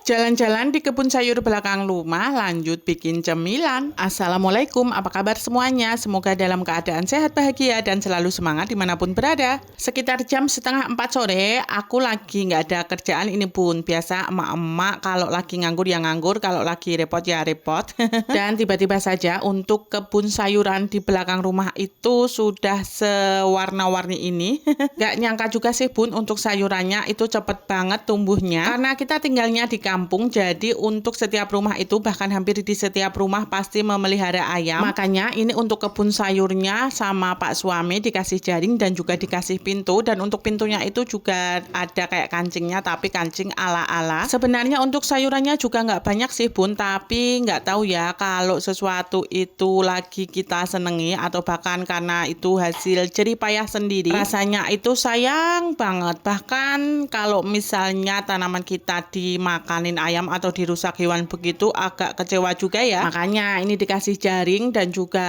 Jalan-jalan di kebun sayur belakang rumah, lanjut bikin cemilan. Assalamualaikum, apa kabar semuanya? Semoga dalam keadaan sehat, bahagia, dan selalu semangat dimanapun berada. Sekitar jam setengah 4 sore, aku lagi nggak ada kerjaan ini pun. Biasa emak-emak kalau lagi nganggur ya nganggur, kalau lagi repot ya repot. Dan tiba-tiba saja untuk kebun sayuran di belakang rumah itu sudah sewarna-warni ini. Nggak nyangka juga sih bun, untuk sayurannya itu cepet banget tumbuhnya. Karena kita tinggalnya di kampung, jadi untuk setiap rumah itu bahkan hampir di setiap rumah pasti memelihara ayam. Makanya ini untuk kebun sayurnya sama Pak suami dikasih jaring dan juga dikasih pintu, dan untuk pintunya itu juga ada kayak kancingnya, tapi kancing ala-ala. Sebenarnya untuk sayurannya juga nggak banyak sih bun, tapi nggak tahu ya kalau sesuatu itu lagi kita senengi atau bahkan karena itu hasil jerih payah sendiri, rasanya itu sayang banget. Bahkan kalau misalnya tanaman kita dimakan ayam atau dirusak hewan begitu agak kecewa juga ya. Makanya ini dikasih jaring dan juga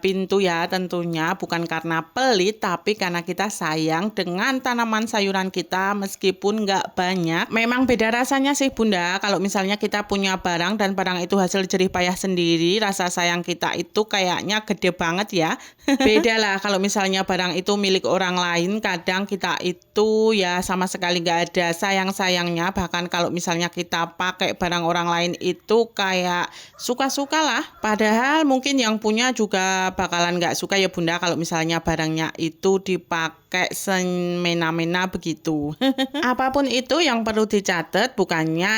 pintu ya, tentunya bukan karena pelit tapi karena kita sayang dengan tanaman sayuran kita meskipun nggak banyak. Memang beda rasanya sih bunda, kalau misalnya kita punya barang dan barang itu hasil jerih payah sendiri, rasa sayang kita itu kayaknya gede banget ya. Beda lah kalau misalnya barang itu milik orang lain, kadang kita itu ya sama sekali nggak ada sayang-sayangnya. Bahkan kalau misalnya kita pakai barang orang lain itu kayak suka-suka lah. Padahal mungkin yang punya juga bakalan nggak suka ya bunda kalau misalnya barangnya itu dipakai semena-mena begitu. Apapun itu yang perlu dicatat bukannya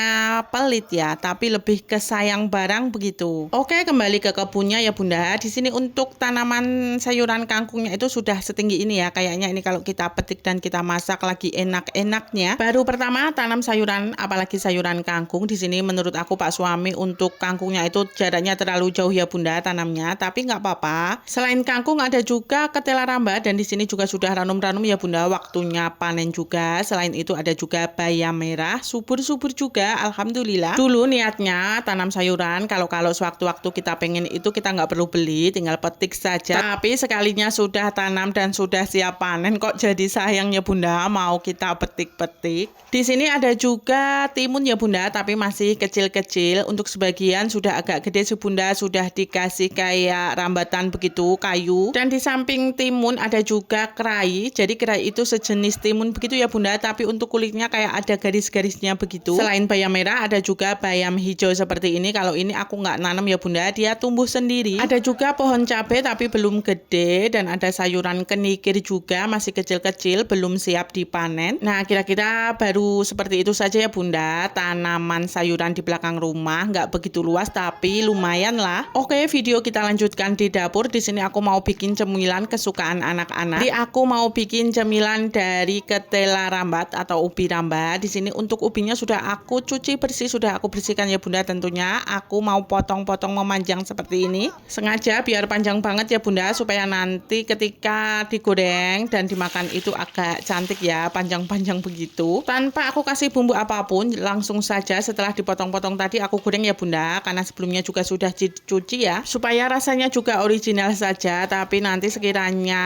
pelit ya, tapi lebih ke sayang barang begitu. Oke, kembali ke kebunnya ya bunda. Di sini untuk tanaman sayuran kangkungnya itu sudah setinggi ini ya. Kayaknya ini kalau kita petik dan kita masak lagi enak-enaknya. Baru pertama tanam sayuran, apalagi sayuran kangkung. Di sini menurut aku Pak suami untuk kangkungnya itu jaraknya terlalu jauh ya bunda tanamnya, tapi nggak apa-apa. Selain kangkung ada juga ketela ramba, dan di sini juga sudah ranum-ranum ya bunda, waktunya panen juga. Selain itu ada juga bayam merah, subur-subur juga, alhamdulillah. Dulu niatnya tanam sayuran kalau sewaktu-waktu kita pengen itu kita nggak perlu beli, tinggal petik saja. Tapi sekalinya sudah tanam dan sudah siap panen kok jadi sayangnya bunda mau kita petik-petik. Di sini ada juga timun ya bunda, tapi masih kecil-kecil. Untuk sebagian sudah agak gede sih bunda, sudah dikasih kayak rambatan begitu kayu. Dan di samping timun ada juga kerai. Jadi kerai itu sejenis timun begitu ya bunda, tapi untuk kulitnya kayak ada garis-garisnya begitu. Selain bayam merah ada juga bayam hijau seperti ini. Kalau ini aku nggak nanam ya bunda, dia tumbuh sendiri. Ada juga pohon cabai tapi belum gede, dan ada sayuran kenikir juga masih kecil-kecil belum siap dipanen. Nah kira-kira baru seperti itu saja ya bunda tanaman sayuran di belakang rumah, nggak begitu luas tapi lumayan lah. Oke, video kita lanjutkan di dapur. Di sini aku mau bikin cemilan kesukaan anak-anak. Jadi aku mau bikin cemilan dari ketela rambat atau ubi rambat. Di sini untuk ubinya sudah aku cuci bersih, sudah aku bersihkan ya bunda. Tentunya aku mau potong-potong memanjang seperti ini. Sengaja biar panjang banget ya bunda, supaya nanti ketika digoreng dan dimakan itu agak cantik ya, panjang-panjang begitu. Tanpa aku kasih bumbu apapun, langsung saja setelah dipotong-potong tadi aku goreng ya bunda, karena sebelumnya juga sudah dicuci ya, supaya rasanya juga original saja. Tapi nanti sekiranya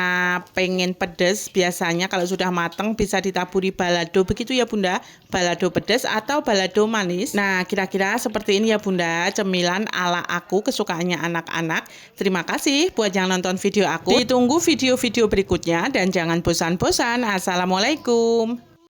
pengen pedes, biasanya kalau sudah mateng bisa ditaburi balado begitu ya bunda, balado pedes atau balado manis. Nah kira-kira seperti ini ya bunda cemilan ala aku kesukaannya anak-anak. Terima kasih buat yang nonton video aku, ditunggu video-video berikutnya dan jangan bosan-bosan. Assalamualaikum.